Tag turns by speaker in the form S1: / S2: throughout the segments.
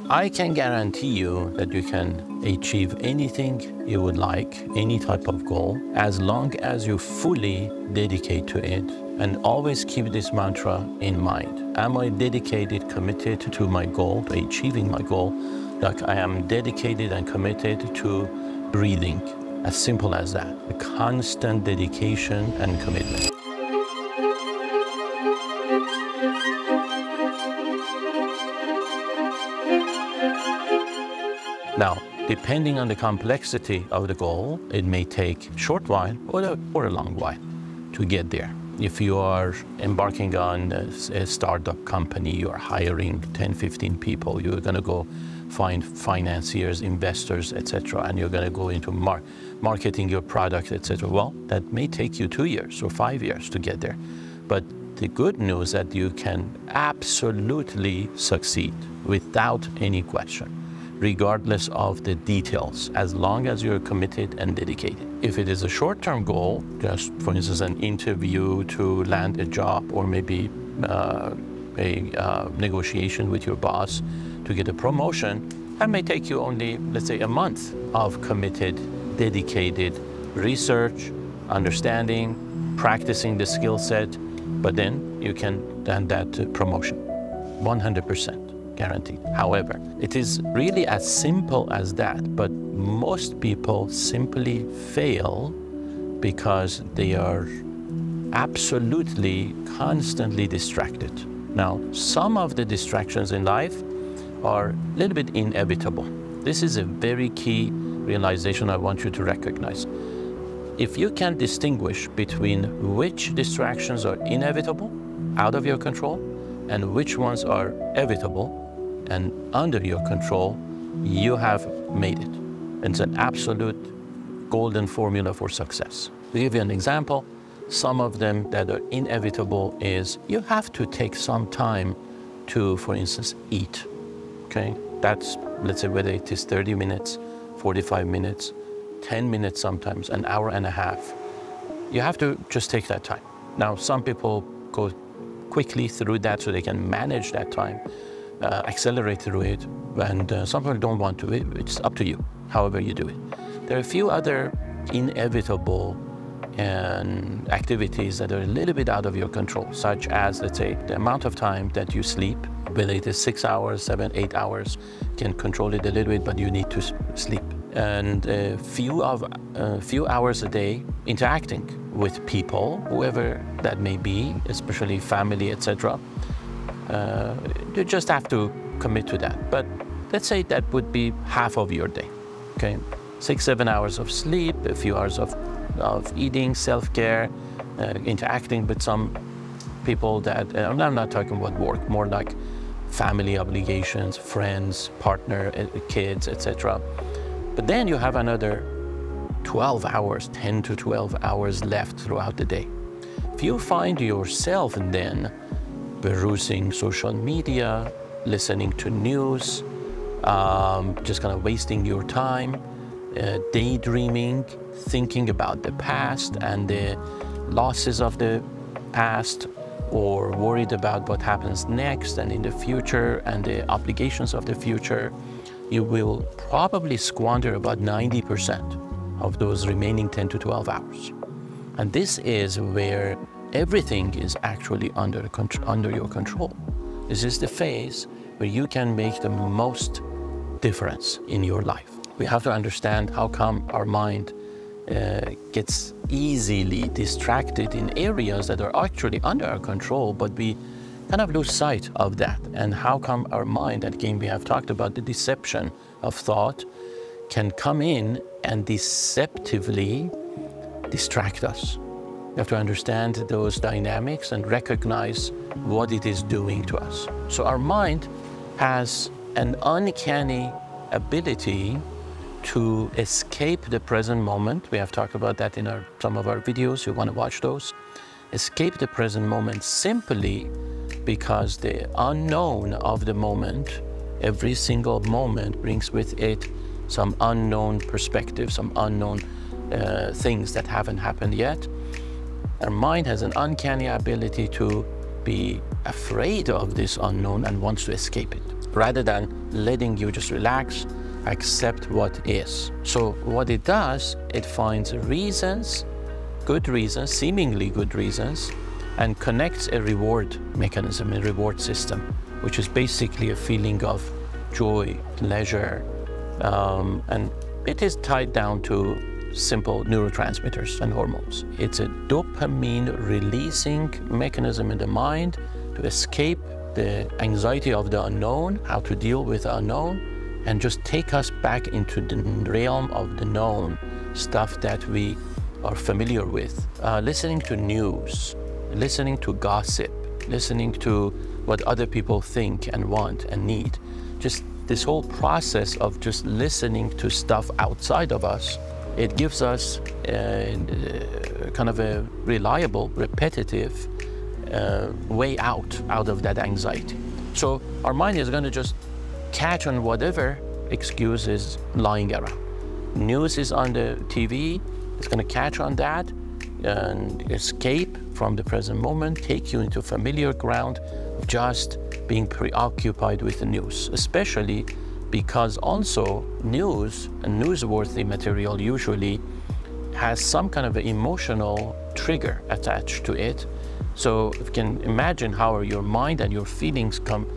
S1: I can guarantee you that you can achieve anything you would like, any type of goal, as long as you fully dedicate to it. And always keep this mantra in mind. Am I dedicated, committed to my goal, to achieving my goal? Like I am dedicated and committed to breathing. As simple as that. A constant dedication and commitment. Now, depending on the complexity of the goal, it may take a short while or a long while to get there. If you are embarking on a startup company, you're hiring 10, 15 people, you're going to go find financiers, investors, etc., and you're going to go into marketing your product, etc. Well, that may take you 2 years or 5 years to get there. But the good news is that you can absolutely succeed without any question, regardless of the details, as long as you're committed and dedicated. If it is a short-term goal, just for instance, an interview to land a job, or maybe a negotiation with your boss to get a promotion, that may take you only, let's say, a month of committed, dedicated research, understanding, practicing the skill set, but then you can land that promotion, 100%. Guaranteed. However, it is really as simple as that, but most people simply fail because they are absolutely constantly distracted. Now, some of the distractions in life are a little bit inevitable. This is a very key realization I want you to recognize. If you can distinguish between which distractions are inevitable, out of your control, and which ones are evitable and under your control, you have made it. It's an absolute golden formula for success. To give you an example, some of them that are inevitable is you have to take some time to, for instance, eat, okay? That's, let's say, whether it is 30 minutes, 45 minutes, 10 minutes sometimes, an hour and a half. You have to just take that time. Now, some people go quickly through that so they can manage that time, accelerate through it, and some people don't want to. It's up to you, however you do it. There are a few other inevitable activities that are a little bit out of your control, such as, let's say, the amount of time that you sleep, whether it is 6 hours, 7, 8 hours, can control it a little bit, but you need to sleep. And a few hours a day interacting with people, whoever that may be, especially family, etc. You just have to commit to that. But let's say that would be half of your day, okay? 6, 7 hours of sleep, a few hours of eating, self-care, interacting with some people that, I'm not talking about work, more like family obligations, friends, partner, kids, etc. But then you have another 12 hours, 10 to 12 hours left throughout the day. If you find yourself then perusing social media, listening to news, just kind of wasting your time, daydreaming, thinking about the past and the losses of the past, or worried about what happens next and in the future and the obligations of the future, you will probably squander about 90% of those remaining 10 to 12 hours. And this is where everything is actually under your control. This is the phase where you can make the most difference in your life. We have to understand how come our mind gets easily distracted in areas that are actually under our control, but we kind of lose sight of that. And how come our mind, that again we have talked about, the deception of thought, can come in and deceptively distract us. We have to understand those dynamics and recognize what it is doing to us. So our mind has an uncanny ability to escape the present moment. We have talked about that in some of our videos. You want to watch those. Escape the present moment simply because the unknown of the moment, every single moment brings with it some unknown perspective, some unknown things that haven't happened yet. Our mind has an uncanny ability to be afraid of this unknown and wants to escape it. rather than letting you just relax, accept what is. So what it does, it finds reasons, good reasons, seemingly good reasons, and connects a reward mechanism, a reward system, which is basically a feeling of joy, pleasure, and it is tied down to simple neurotransmitters and hormones. It's a dopamine releasing mechanism in the mind to escape the anxiety of the unknown, how to deal with the unknown, and just take us back into the realm of the known, stuff that we are familiar with. Listening to news, listening to gossip, listening to what other people think and want and need. Just this whole process of just listening to stuff outside of us, it gives us kind of a reliable, repetitive way out of that anxiety. So our mind is going to just catch on whatever excuse is lying around. News is on the TV, it's going to catch on that and escape from the present moment, take you into familiar ground of just being preoccupied with the news, especially because also news and newsworthy material usually has some kind of an emotional trigger attached to it. So you can imagine how your mind and your feelings come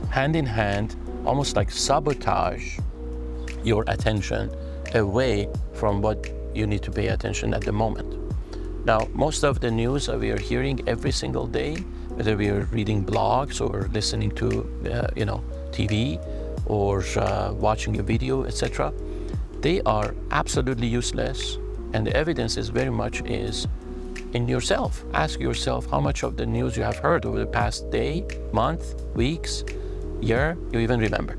S1: hand in hand, almost like sabotage your attention away from what you need to pay attention at the moment. Now, most of the news that we are hearing every single day, whether we are reading blogs or listening to TV or watching a video, etc., they are absolutely useless, and the evidence is very much is in yourself. Ask yourself how much of the news you have heard over the past day, month, weeks, year, you even remember.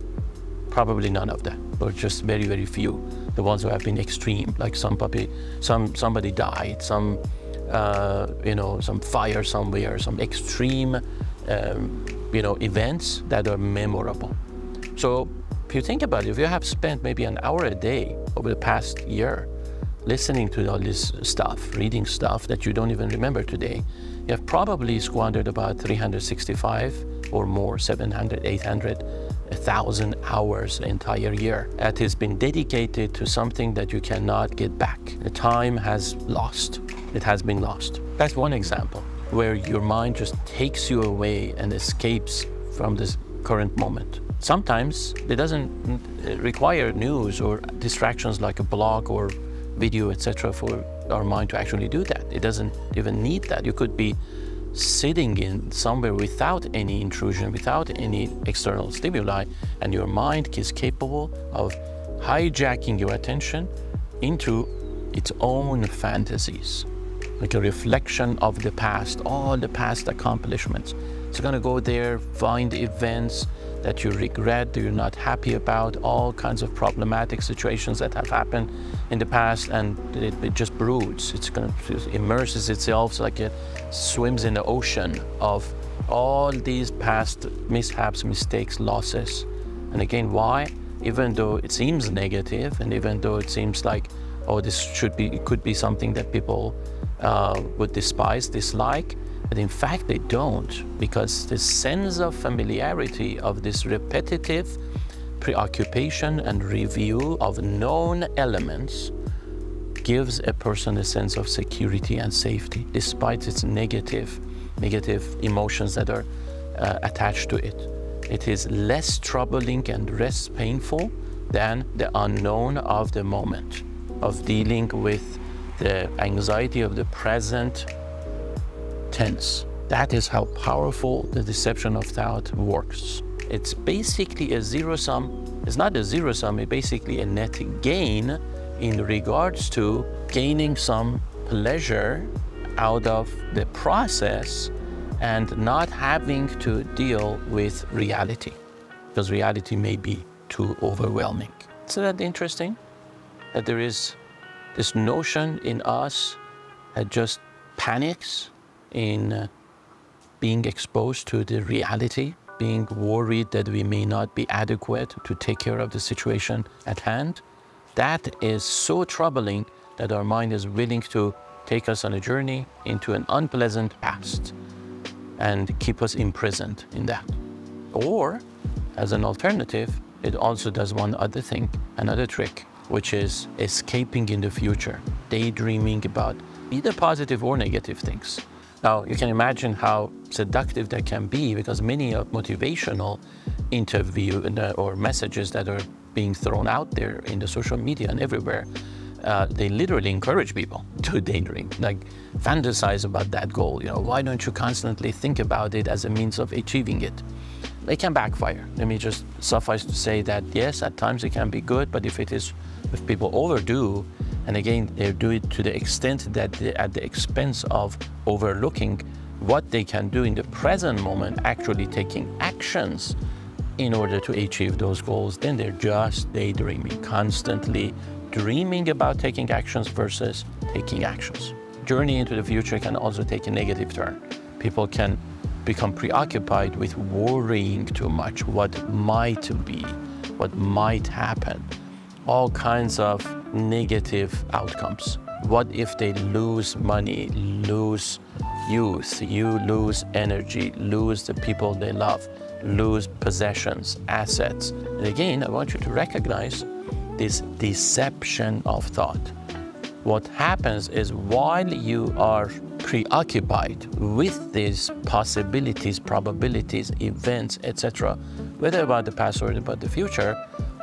S1: Probably none of that, or just very, very few. The ones who have been extreme, like somebody died, some fire somewhere, some extreme, events that are memorable. So if you think about it, if you have spent maybe an hour a day over the past year listening to all this stuff, reading stuff that you don't even remember today, you have probably squandered about 365 or more, 700, 800, 1,000 hours the entire year that has been dedicated to something that you cannot get back. The time has lost. It has been lost. That's one example where your mind just takes you away and escapes from this current moment. Sometimes it doesn't require news or distractions like a blog or video, etc., for our mind to actually do that. It doesn't even need that. You could be sitting in somewhere without any intrusion, without any external stimuli, and your mind is capable of hijacking your attention into its own fantasies, like a reflection of the past, all the past accomplishments. It's going to go there, find events that you regret, that you're not happy about, all kinds of problematic situations that have happened in the past, and it just broods. It's going to immerses itself like it swims in the ocean of all these past mishaps, mistakes, losses. And again, why? Even though it seems negative, and even though it seems like, oh, it could be something that people would despise, dislike, but in fact they don't, because the sense of familiarity of this repetitive preoccupation and review of known elements gives a person a sense of security and safety, despite its negative emotions that are attached to it. It is less troubling and less painful than the unknown of the moment, of dealing with the anxiety of the present tense. That is how powerful the deception of thought works. It's basically a zero-sum. It's not a zero-sum, it's basically a net gain in regards to gaining some pleasure out of the process and not having to deal with reality, because reality may be too overwhelming. Isn't that interesting? That there is this notion in us that just panics in being exposed to the reality, being worried that we may not be adequate to take care of the situation at hand. That is so troubling that our mind is willing to take us on a journey into an unpleasant past and keep us imprisoned in that. Or as an alternative, it also does one other thing, another trick, which is escaping in the future, daydreaming about either positive or negative things. Now, you can imagine how seductive that can be, because many of motivational interview or messages that are being thrown out there in the social media and everywhere, they literally encourage people to daydream, like fantasize about that goal. You know, why don't you constantly think about it as a means of achieving it? They can backfire. Let me just suffice to say that yes, at times it can be good, but if people overdo, and again, they do it to the extent that at the expense of overlooking what they can do in the present moment, actually taking actions in order to achieve those goals, then they're just daydreaming, constantly dreaming about taking actions versus taking actions. Journey into the future can also take a negative turn. People can become preoccupied with worrying too much, what might be, what might happen, all kinds of negative outcomes. What if they lose money, lose youth, you lose energy, lose the people they love, lose possessions, assets? And again, I want you to recognize this deception of thought. What happens is while you are preoccupied with these possibilities, probabilities, events, etc., whether about the past or about the future,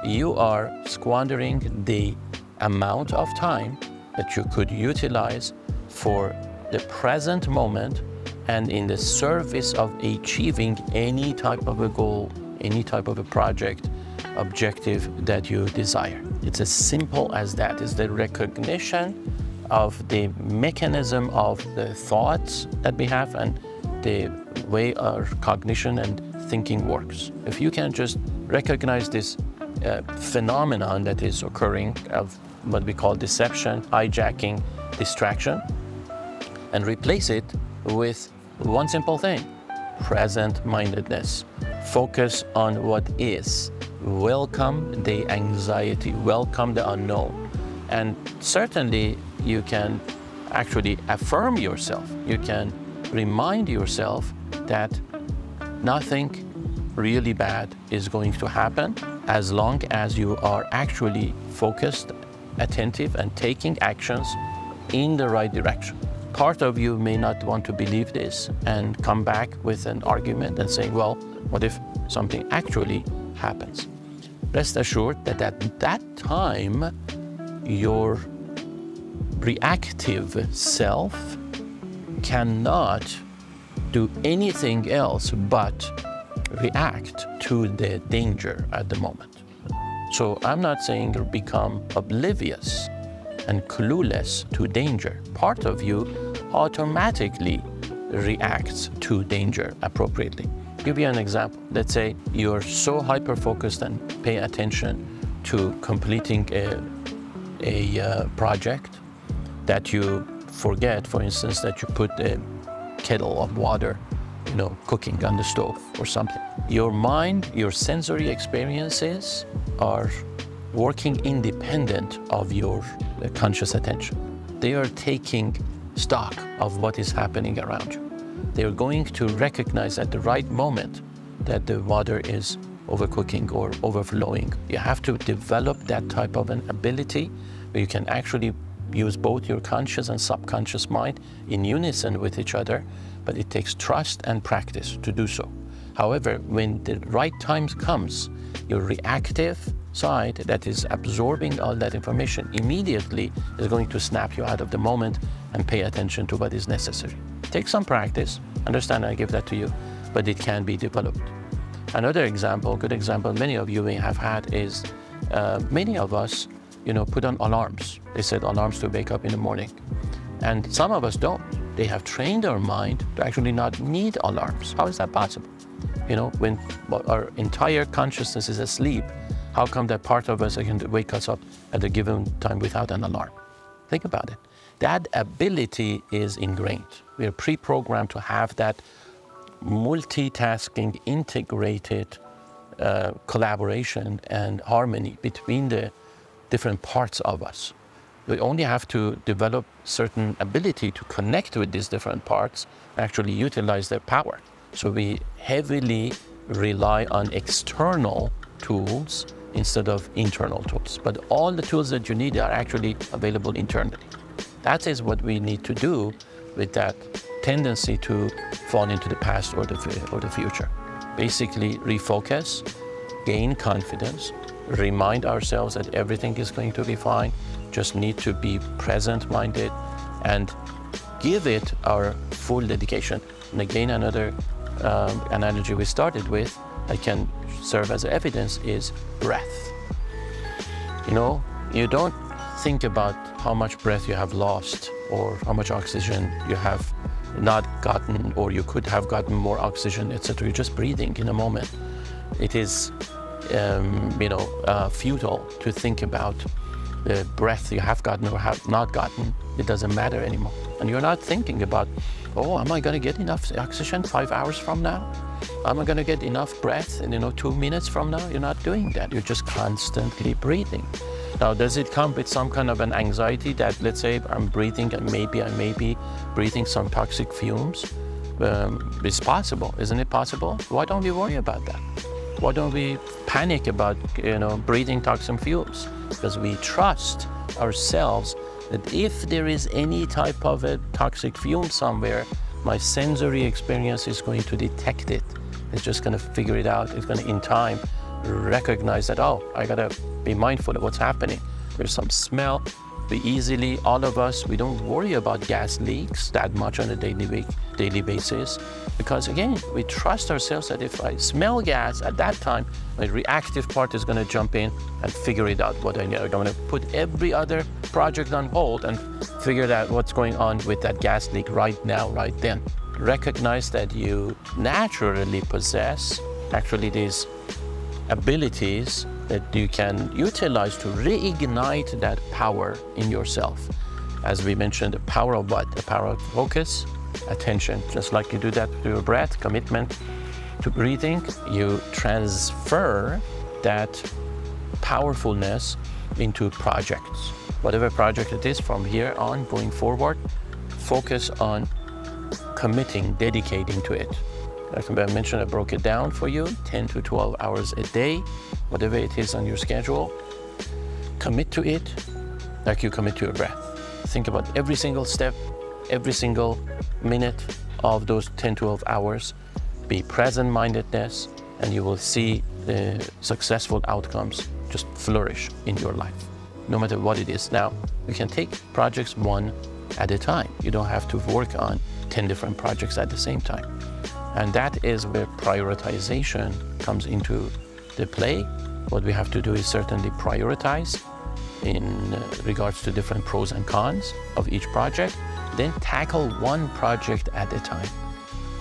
S1: you are squandering the amount of time that you could utilize for the present moment and in the service of achieving any type of a goal, any type of a project, objective that you desire. It's as simple as that. It's the recognition of the mechanism of the thoughts that we have and the way our cognition and thinking works. If you can just recognize this phenomenon that is occurring of what we call deception, hijacking, distraction, and replace it with one simple thing: present-mindedness. Focus on what is. Welcome the anxiety, welcome the unknown. And certainly you can actually affirm yourself. You can remind yourself that nothing really bad is going to happen as long as you are actually focused, attentive, and taking actions in the right direction. Part of you may not want to believe this and come back with an argument and say, well, what if something actually happens? Rest assured that at that time, your reactive self cannot do anything else but react to the danger at the moment. So I'm not saying become oblivious and clueless to danger. Part of you automatically reacts to danger appropriately. Give you an example. Let's say you're so hyper-focused and pay attention to completing a project that you forget, for instance, that you put a kettle of water, cooking on the stove or something. Your mind, your sensory experiences are working independent of your conscious attention. They are taking stock of what is happening around you. They are going to recognize at the right moment that the water is overcooking or overflowing. You have to develop that type of an ability where you can actually use both your conscious and subconscious mind in unison with each other, but it takes trust and practice to do so. However, when the right time comes, your reactive side that is absorbing all that information immediately is going to snap you out of the moment and pay attention to what is necessary. Take some practice, understand I give that to you, but it can be developed. Another example, good example, many of you may have had is many of us, put on alarms. They set alarms to wake up in the morning. And some of us don't. They have trained our mind to actually not need alarms. How is that possible? When our entire consciousness is asleep, how come that part of us can wake us up at a given time without an alarm? Think about it. That ability is ingrained. We are pre-programmed to have that multitasking, integrated collaboration and harmony between the different parts of us. We only have to develop certain ability to connect with these different parts and actually utilize their power. So we heavily rely on external tools instead of internal tools. But all the tools that you need are actually available internally. That is what we need to do with that tendency to fall into the past or the future. Basically, refocus, gain confidence, remind ourselves that everything is going to be fine, just need to be present-minded and give it our full dedication. And again, another analogy we started with that can serve as evidence is breath. You know, you don't think about how much breath you have lost or how much oxygen you have not gotten, or you could have gotten more oxygen, etc. You're just breathing in a moment. It is, futile to think about the breath you have gotten or have not gotten. It doesn't matter anymore. And you're not thinking about, oh, am I going to get enough oxygen 5 hours from now? Am I going to get enough breath in 2 minutes from now? You're not doing that. You're just constantly breathing. Now, does it come with some kind of an anxiety that, let's say, I'm breathing and maybe I may be breathing some toxic fumes? It's possible. Isn't it possible? Why don't we worry about that? Why don't we panic about, breathing toxic fumes? Because we trust ourselves that if there is any type of a toxic fume somewhere, my sensory experience is going to detect it. It's just going to figure it out. It's going to, in time, recognize that, oh, I got to be mindful of what's happening. There's some smell. We easily, all of us, we don't worry about gas leaks that much on a daily basis, because again, we trust ourselves that if I smell gas at that time, my reactive part is going to jump in and figure it out what I know. I'm going to put every other project on hold and figure out what's going on with that gas leak right now, right then. Recognize that you naturally possess actually these abilities that you can utilize to reignite that power in yourself. As we mentioned, the power of what? The power of focus, attention. Just like you do that to your breath, commitment to breathing, you transfer that powerfulness into projects. Whatever project it is from here on going forward, focus on committing, dedicating to it. Like I mentioned, I broke it down for you, 10 to 12 hours a day, whatever it is on your schedule. Commit to it like you commit to your breath. Think about every single step, every single minute of those 10, 12 hours. Be present-mindedness, and you will see the successful outcomes just flourish in your life, no matter what it is. Now, you can take projects one at a time. You don't have to work on 10 different projects at the same time. And that is where prioritization comes into the play. What we have to do is certainly prioritize in regards to different pros and cons of each project, then tackle one project at a time.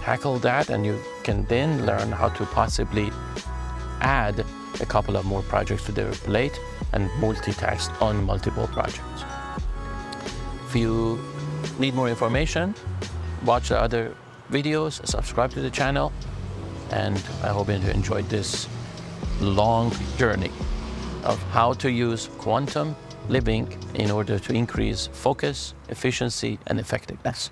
S1: Tackle that, and you can then learn how to possibly add a couple of more projects to their plate and multitask on multiple projects. If you need more information, watch the other videos, subscribe to the channel, and I hope you enjoyed this long journey of how to use quantum living in order to increase focus, efficiency, and effectiveness.